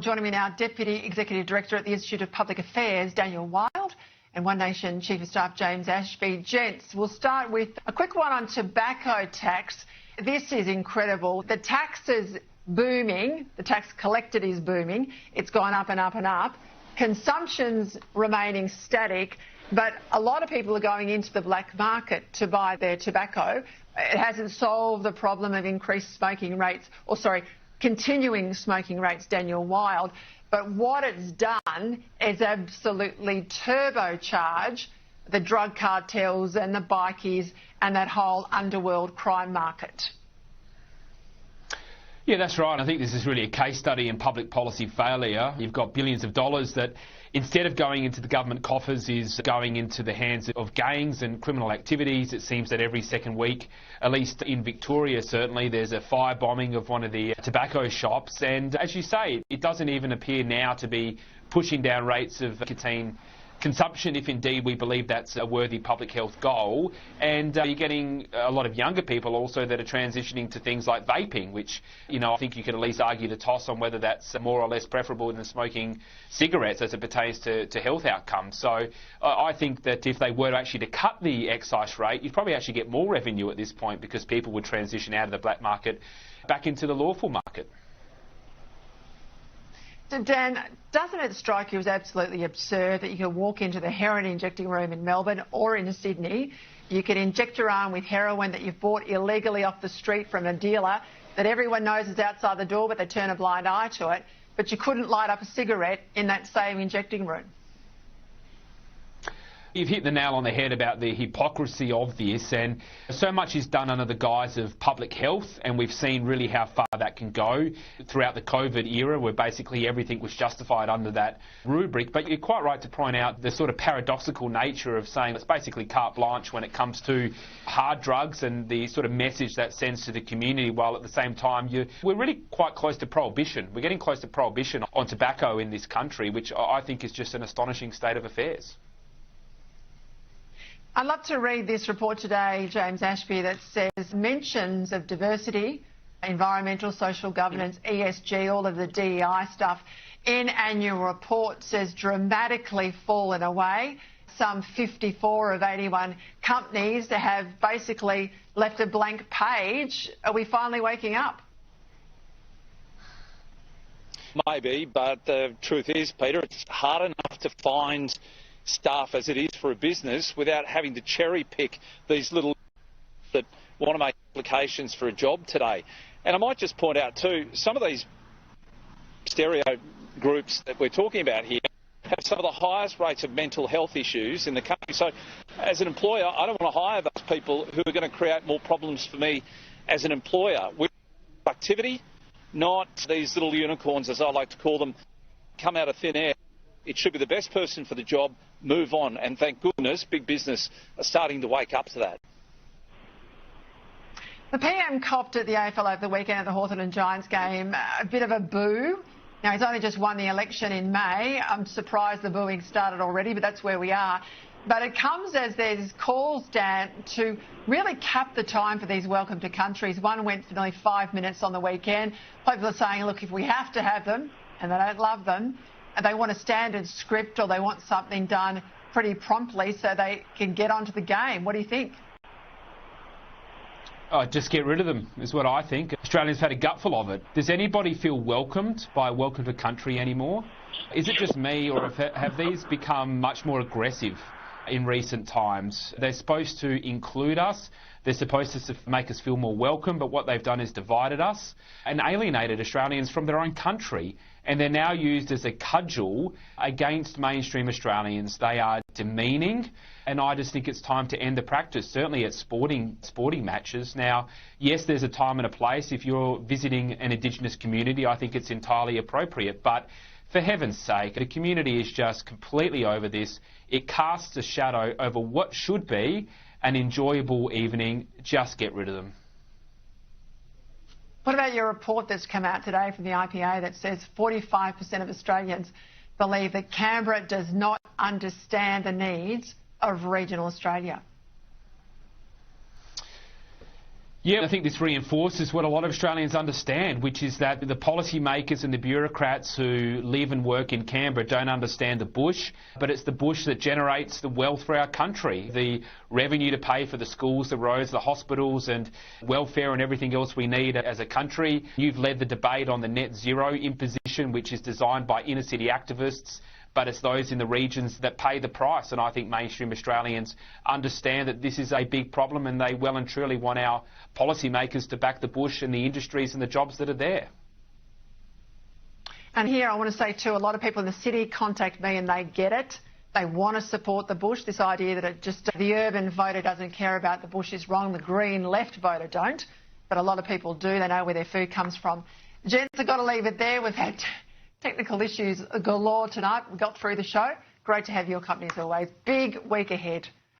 Joining me now, Deputy Executive Director at the Institute of Public Affairs, Daniel Wild, and One Nation Chief of Staff, James Ashby. Gents, we'll start with a quick one on tobacco tax. This is incredible. The tax is booming. The tax collected is booming. It's gone up and up and up. Consumption's remaining static, but a lot of people are going into the black market to buy their tobacco. It hasn't solved the problem of increased smoking rates, continuing smoking rates, Daniel Wild. But what it's done is absolutely turbocharge the drug cartels and the bikies and that whole underworld crime market. Yeah, that's right. I think this is really a case study in public policy failure. You've got billions of dollars that, instead of going into the government coffers, is going into the hands of gangs and criminal activities. It seems that every second week, at least in Victoria certainly, there's a firebombing of one of the tobacco shops. And as you say, it doesn't even appear now to be pushing down rates of nicotine consumption, if indeed we believe that's a worthy public health goal. And you're getting a lot of younger people also that are transitioning to things like vaping, which, I think you could at least argue the toss on whether that's more or less preferable than smoking cigarettes as it pertains to health outcomes. So I think that if they were actually to cut the excise rate, you'd probably actually get more revenue at this point, because people would transition out of the black market back into the lawful market. Dan, doesn't it strike you as absolutely absurd that you could walk into the heroin injecting room in Melbourne or in Sydney, you could inject your arm with heroin that you've bought illegally off the street from a dealer that everyone knows is outside the door, but they turn a blind eye to it, but you couldn't light up a cigarette in that same injecting room? You've hit the nail on the head about the hypocrisy of this, and so much is done under the guise of public health, and we've seen really how far that can go throughout the COVID era, where basically everything was justified under that rubric. But you're quite right to point out the sort of paradoxical nature of saying it's basically carte blanche when it comes to hard drugs and the sort of message that sends to the community, while at the same time we're really quite close to prohibition. We're getting close to prohibition on tobacco in this country, which I think is just an astonishing state of affairs. I'd love to read this report today, James Ashby, that says mentions of diversity, environmental, social governance, ESG, all of the DEI stuff in annual report says dramatically fallen away. Some 54 of 81 companies have basically left a blank page. Are we finally waking up? Maybe, but the truth is, Peter, it's hard enough to find staff as it is for a business without having to cherry pick these little that want to make applications for a job today. And I might just point out too, some of these stereo groups that we're talking about here have some of the highest rates of mental health issues in the country. So as an employer, I don't want to hire those people who are going to create more problems for me as an employer. With productivity, not these little unicorns, as I like to call them, come out of thin air. It should be the best person for the job, move on, and thank goodness big business are starting to wake up to that. The PM copped at the AFL over the weekend at the Hawthorn and Giants game a bit of a boo. Now, he's only just won the election in May. I'm surprised the booing started already, but that's where we are. But it comes as there's calls, Dan, to really cap the time for these welcome to countries. One went for nearly 5 minutes on the weekend. People are saying, look, if we have to have them, and they don't love them, and they want a standard script or they want something done pretty promptly so they can get onto the game. What do you think? Oh, just get rid of them is what I think. Australians have had a gutful of it. Does anybody feel welcomed by welcome to country anymore? Is it just me, or have these become much more aggressive in recent times? They're supposed to include us. They're supposed to make us feel more welcome, but what they've done is divided us and alienated Australians from their own country. And they're now used as a cudgel against mainstream Australians. They are demeaning, and I just think it's time to end the practice, certainly at sporting matches. Now, yes, there's a time and a place. If you're visiting an Indigenous community, I think it's entirely appropriate. But for heaven's sake, the community is just completely over this. It casts a shadow over what should be an enjoyable evening. Just get rid of them. What about your report that's come out today from the IPA that says 45% of Australians believe that Canberra does not understand the needs of regional Australia? Yeah, I think this reinforces what a lot of Australians understand, which is that the policymakers and the bureaucrats who live and work in Canberra don't understand the bush, but it's the bush that generates the wealth for our country, the revenue to pay for the schools, the roads, the hospitals and welfare and everything else we need as a country. You've led the debate on the net zero imposition, which is designed by inner city activists, but it's those in the regions that pay the price. And I think mainstream Australians understand that this is a big problem and they well and truly want our policymakers to back the bush and the industries and the jobs that are there. And here I want to say too, a lot of people in the city contact me and they get it. They want to support the bush. This idea that the urban voter doesn't care about the bush is wrong. The green left voter don't. But a lot of people do. They know where their food comes from. Gents, I've got to leave it there. We've had technical issues galore tonight. We got through the show. Great to have your company as always. Big week ahead.